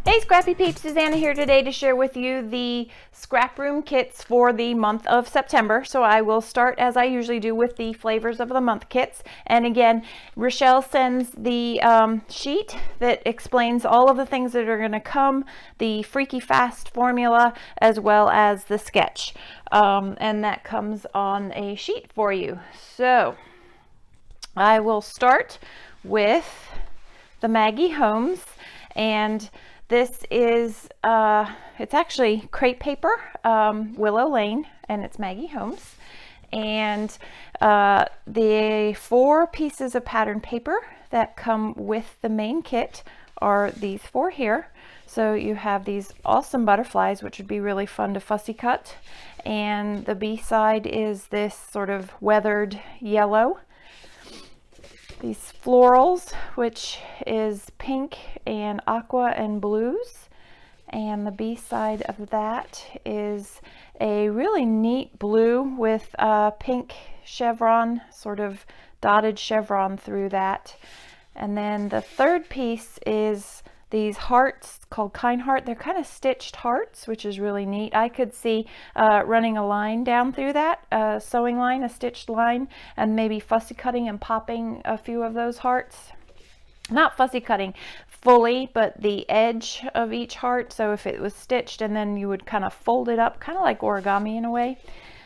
Hey Scrappy Peeps, Suzanna here today to share with you the scrap room kits for the month of September. So I will start as I usually do with the flavors of the month kits. And again, Rochelle sends the sheet that explains all of the things that are going to come, the Freaky Fast formula, as well as the sketch. And that comes on a sheet for you. So I will start with the Maggie Holmes, and this is, it's actually crepe paper, Willow Lane, and it's Maggie Holmes. And the 4 pieces of pattern paper that come with the main kit are these 4 here. So you have these awesome butterflies, which would be really fun to fussy cut. And the B side is this sort of weathered yellow. These florals, which is pink and aqua and blues, and the B side of that is a really neat blue with a pink chevron, sort of dotted chevron through that. And then the third piece is these hearts called Kind Heart. They're kind of stitched hearts, which is really neat. I could see running a line down through that, a sewing line, a stitched line, and maybe fussy cutting and popping a few of those hearts. Not fussy cutting fully, but the edge of each heart. So if it was stitched, and then you would kind of fold it up, kind of like origami in a way.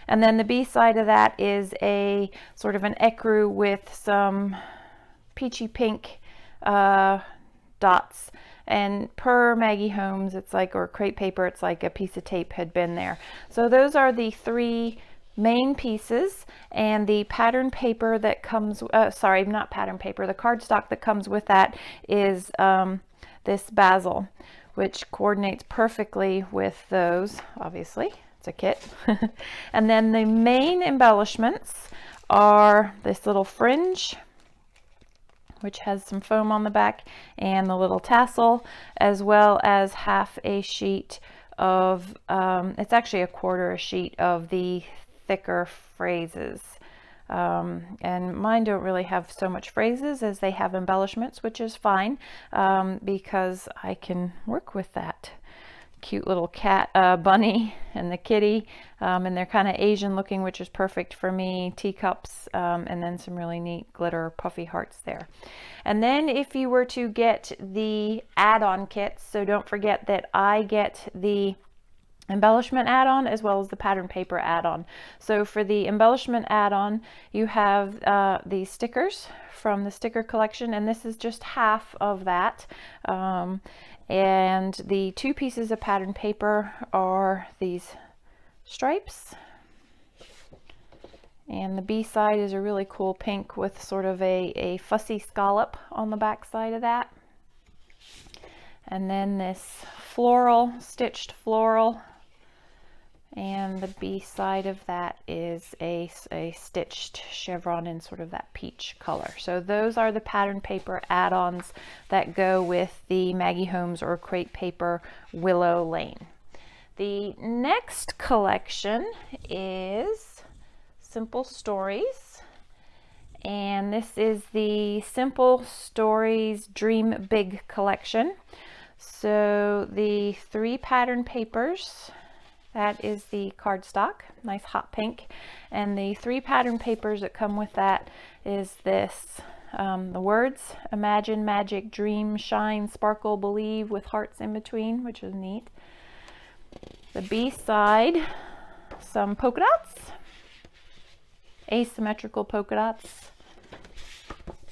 And then the B side of that is a sort of an ecru with some peachy pink dots. And per Maggie Holmes, it's like, or crepe paper, it's like a piece of tape had been there. So those are the 3 main pieces, and the pattern paper that comes, sorry, not pattern paper, the cardstock that comes with that is this basil, which coordinates perfectly with those, obviously, it's a kit. And then the main embellishments are this little fringe, which has some foam on the back, and the little tassel, as well as half a sheet of, it's actually a quarter a sheet of the thicker phrases. And mine don't really have so much phrases as they have embellishments, which is fine, because I can work with that cute little cat, bunny, and the kitty, and they're kind of Asian looking, which is perfect for me. Teacups, and then some really neat glitter puffy hearts there. And then if you were to get the add-on kits, so don't forget that I get the embellishment add-on as well as the pattern paper add-on. So for the embellishment add-on, you have the stickers from the sticker collection, and this is just half of that. And the 2 pieces of pattern paper are these stripes, and the B side is a really cool pink with sort of a fussy scallop on the back side of that. And then this floral, stitched floral, and the B side of that is a stitched chevron in sort of that peach color. So those are the pattern paper add-ons that go with the Maggie Holmes or crepe paper Willow Lane. The next collection is Simple Stories, and this is the Simple Stories Dream Big collection. So the 3 pattern papers, that is the cardstock, nice hot pink, and the 3 pattern papers that come with that is this, the words, imagine, magic, dream, shine, sparkle, believe, with hearts in between, which is neat. The B side, some polka dots, asymmetrical polka dots,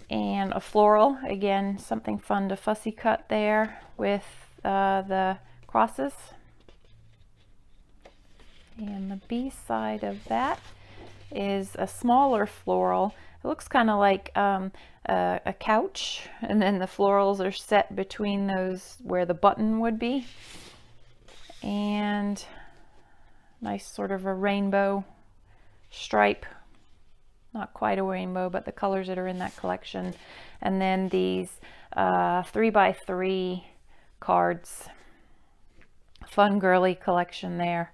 and a floral, again, something fun to fussy cut there with the crosses. And the B side of that is a smaller floral. It looks kind of like a couch, and then the florals are set between those where the button would be. And nice sort of a rainbow stripe. Not quite a rainbow, but the colors that are in that collection. And then these 3x3 cards. Fun girly collection there.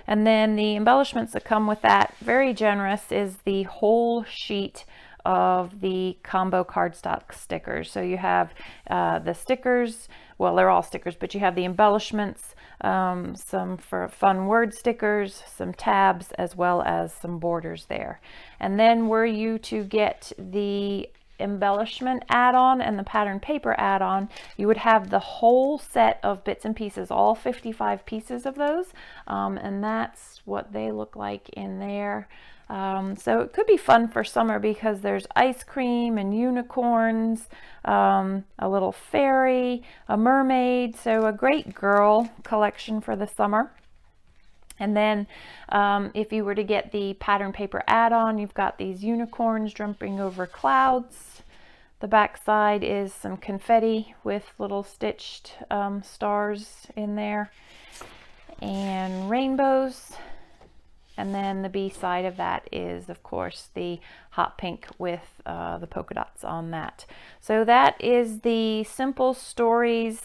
And then the embellishments that come with that, very generous, is the whole sheet of the combo cardstock stickers. So you have the stickers well, they're all stickers, but you have the embellishments, some for fun word stickers, some tabs, as well as some borders there. And then were you to get the embellishment add-on and the pattern paper add-on, you would have the whole set of bits and pieces, all 55 pieces of those, and that's what they look like in there. So it could be fun for summer because there's ice cream and unicorns, a little fairy, a mermaid, so a great girl collection for the summer. And then if you were to get the pattern paper add-on, you've got these unicorns jumping over clouds. The back side is some confetti with little stitched stars in there and rainbows. And then the B side of that is, of course, the hot pink with the polka dots on that. So that is the Simple Stories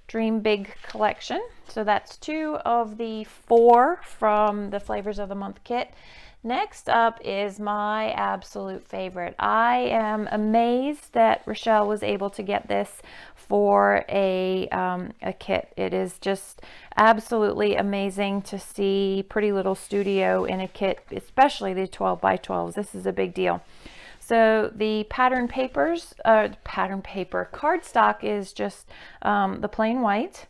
Dream Big collection. So that's 2 of the 4 from the Flavors of the Month kit. Next up is my absolute favorite. I am amazed that Rochelle was able to get this for a kit. It is just absolutely amazing to see Pretty Little Studio in a kit, especially the 12 by 12s. This is a big deal. So the pattern paper cardstock is just the plain white.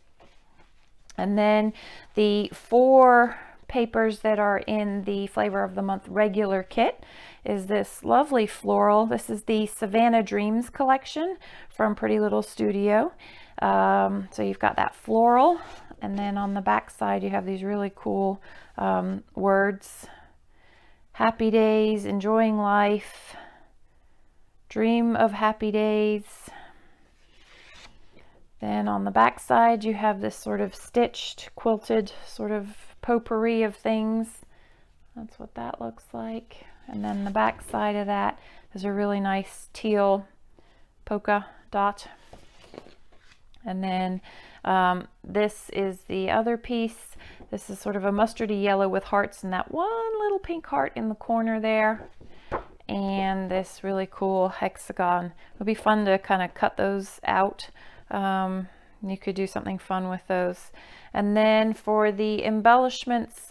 And then the 4 papers that are in the Flavor of the Month regular kit is this lovely floral. This is the Savannah Dreams collection from Pretty Little Studio. So you've got that floral, and then on the back side you have these really cool words. Happy days, enjoying life, dream of happy days. Then on the back side you have this sort of stitched, quilted sort of potpourri of things. That's what that looks like. And then the back side of that is a really nice teal polka dot. And then this is the other piece. This is sort of a mustardy yellow with hearts and that one little pink heart in the corner there. And this really cool hexagon. It would be fun to kind of cut those out. You could do something fun with those. And then for the embellishments,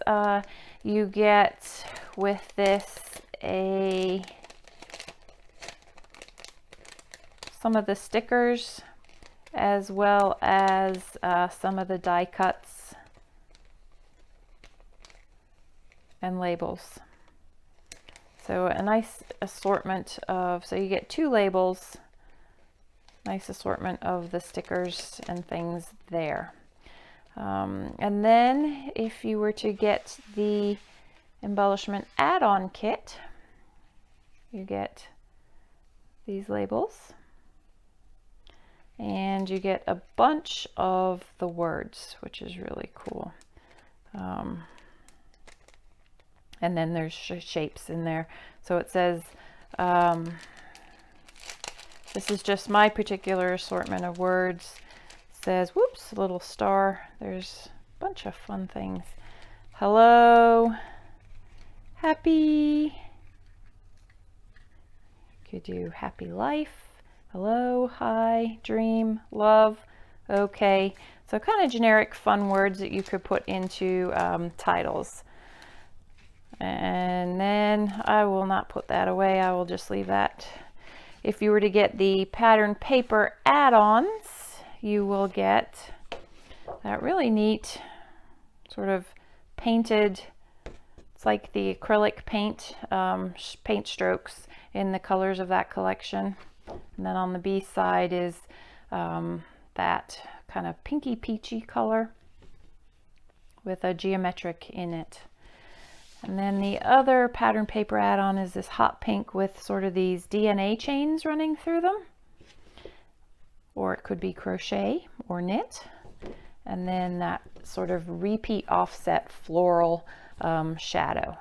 you get with this some of the stickers, as well as some of the die cuts and labels. So a nice assortment of, so you get 2 labels, nice assortment of the stickers and things there. And then if you were to get the embellishment add-on kit, you get these labels and you get a bunch of the words, which is really cool. And then there's shapes in there. So it says, this is just my particular assortment of words. It says, whoops, a little star. There's a bunch of fun things. Hello, happy. You could do happy life. Hello, hi, dream, love, okay. So kind of generic fun words that you could put into titles. And then I will not put that away. I will just leave that. If you were to get the pattern paper add-ons, you will get that really neat sort of painted, it's like the acrylic paint, paint strokes in the colors of that collection. And then on the B side is that kind of pinky peachy color with a geometric in it. And then the other pattern paper add-on is this hot pink with sort of these DNA chains running through them. Or it could be crochet or knit. And then that sort of repeat offset floral shadow.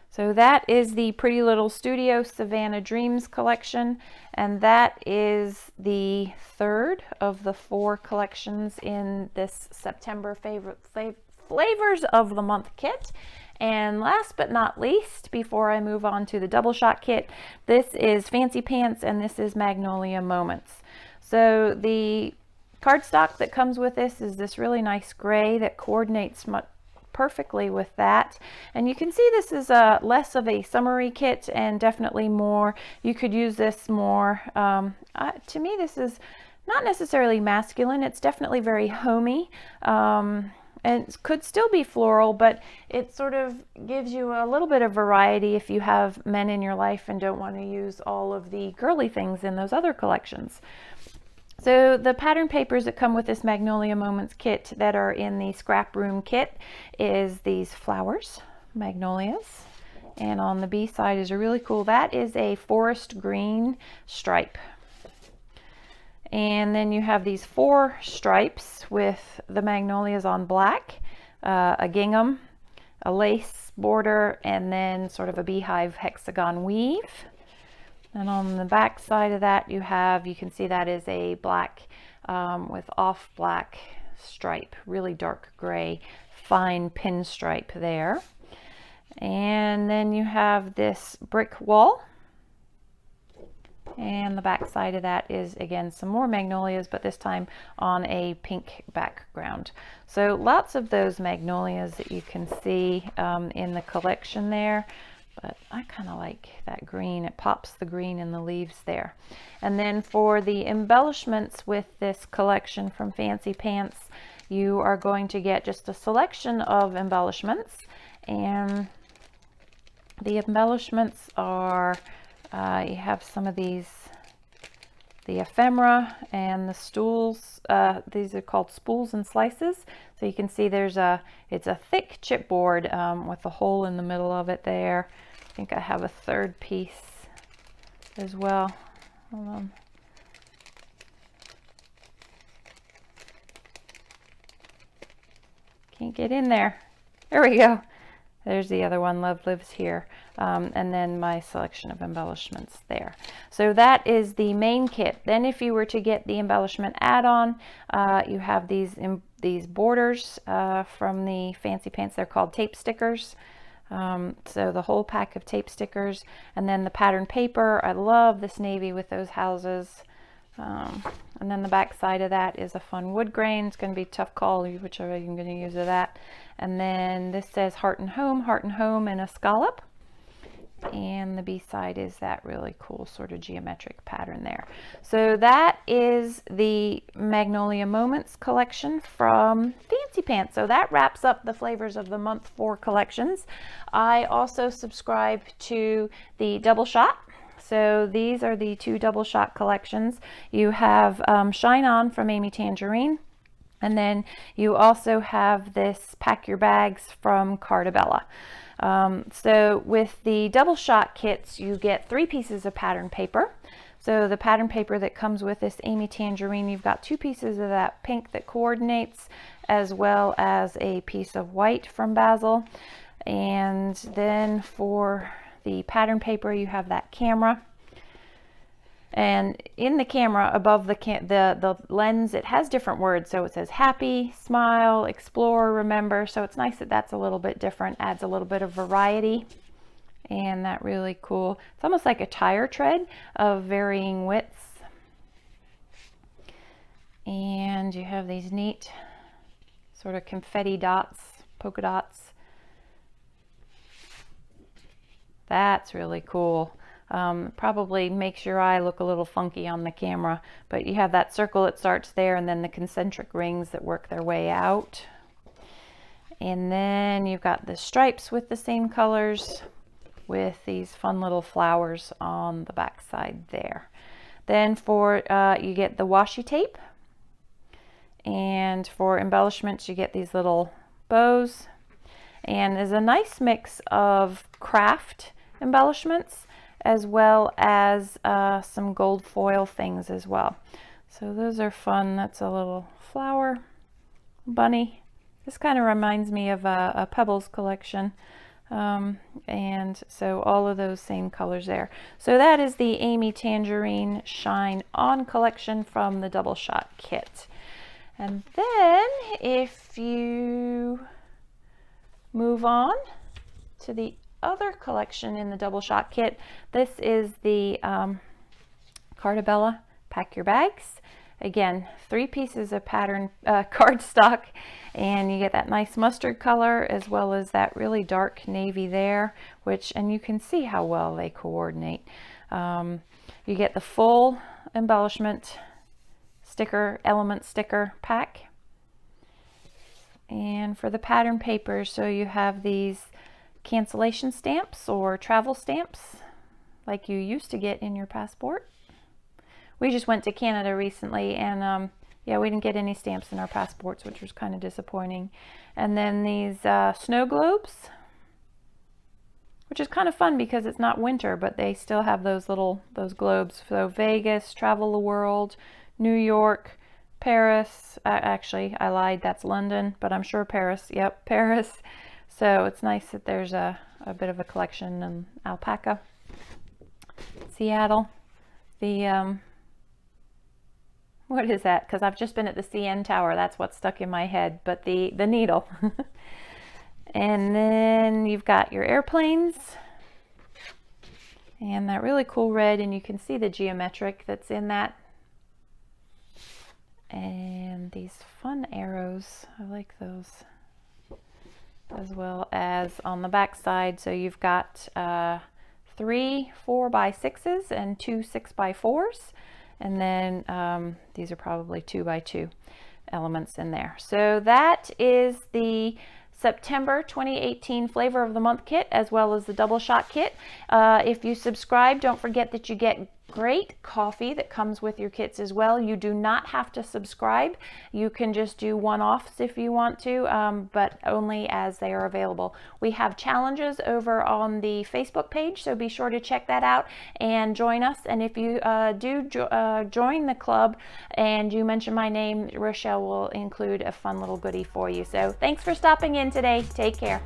So that is the Pretty Little Studio Savannah Dreams collection, and that is the 3rd of the 4 collections in this September Flavors of the Month kit. And last but not least, before I move on to the Doubleshot kit, this is Fancy Pants and this is Magnolia Moments. So the cardstock that comes with this is this really nice gray that coordinates perfectly with that. And you can see this is less of a summery kit and definitely more, you could use this more. To me, this is not necessarily masculine. It's definitely very homey. And it could still be floral, but it sort of gives you a little bit of variety if you have men in your life and don't want to use all of the girly things in those other collections. So the pattern papers that come with this Magnolia Moments kit that are in the Scrap Room kit is these flowers, magnolias. And on the B side is a really cool, that is a forest green stripe. And then you have these 4 stripes with the magnolias on black, a gingham, a lace border, and then sort of a beehive hexagon weave. And on the back side of that you can see that is a black with off black stripe, really dark gray, fine pinstripe there. And then you have this brick wall. And the back side of that is again some more magnolias, but this time on a pink background. So lots of those magnolias that you can see in the collection there, but I kind of like that green. It pops the green in the leaves there. And then for the embellishments with this collection from Fancy Pants, you are going to get just a selection of embellishments, and the embellishments are you have some of these, the ephemera and the stools. These are called spools and slices. So you can see it's a thick chipboard with a hole in the middle of it there. I think I have a third piece as well. Hold on. Can't get in there. There we go. There's the other one, Love Lives Here. And then my selection of embellishments there. So that is the main kit. Then if you were to get the embellishment add-on, you have these borders from the Fancy Pants. They're called tape stickers. So the whole pack of tape stickers, and then the pattern paper. I love this navy with those houses. And then the back side of that is a fun wood grain. It's going to be a tough call, whichever you're going to use of that. And then this says Heart and Home, and a scallop. And the B side is that really cool sort of geometric pattern there. So that is the Magnolia Moments collection from Fancy Pants. So that wraps up the Flavors of the Month 4 collections. I also subscribe to the Doubleshot. So these are the 2 Doubleshot collections. You have Shine On from Amy Tangerine. And then you also have this Pack Your Bags from Cardabella. So with the Doubleshot kits, you get 3 pieces of pattern paper. So the pattern paper that comes with this Amy Tangerine, you've got 2 pieces of that pink that coordinates, as well as a piece of white from Basil. And then for the pattern paper, you have that camera. And in the camera above the lens, it has different words. So it says happy, smile, explore, remember. So it's nice that that's a little bit different, adds a little bit of variety. And that really cool. It's almost like a tire tread of varying widths. And you have these neat sort of confetti dots, polka dots. That's really cool. Probably makes your eye look a little funky on the camera, but you have that circle that starts there, and then the concentric rings that work their way out. And then you've got the stripes with the same colors with these fun little flowers on the back side there. Then for you get the washi tape, and for embellishments you get these little bows, and there's a nice mix of craft embellishments as well as some gold foil things as well. So those are fun. That's a little flower bunny. This kind of reminds me of a Pebbles collection. And so all of those same colors there. So that is the Amy Tangerine Shine On collection from the Doubleshot kit. And then if you move on to the other collection in the Doubleshot kit, this is the Cardabella Pack Your Bags. again, 3 pieces of pattern cardstock, and you get that nice mustard color as well as that really dark navy there, and you can see how well they coordinate. You get the full embellishment sticker, element sticker pack. And for the pattern papers, so you have these cancellation stamps or travel stamps like you used to get in your passport. We just went to Canada recently, and yeah, we didn't get any stamps in our passports, which was kind of disappointing. And then these snow globes, which is kind of fun because it's not winter, but they still have those globes. So Vegas, travel the world, New York, Paris. Actually, I lied, that's London, but I'm sure Paris. Yep, Paris. So it's nice that there's a bit of a collection in alpaca. Seattle. The what is that? Because I've just been at the CN Tower. That's what's stuck in my head. But the needle. And then you've got your airplanes. And that really cool red. And you can see the geometric that's in that. And these fun arrows. I like those. As well as on the back side. So you've got 3 4x6s and 2 6x4s. And then these are probably 2x2 elements in there. So that is the September 2018 Flavor of the Month kit, as well as the Doubleshot kit. If you subscribe, don't forget that you get great coffee that comes with your kits as well. You do not have to subscribe. You can just do one-offs if you want to, but only as they are available. We have challenges over on the Facebook page, so be sure to check that out and join us. And if you join the club and you mention my name, Rochelle will include a fun little goodie for you. So thanks for stopping in today. Take care.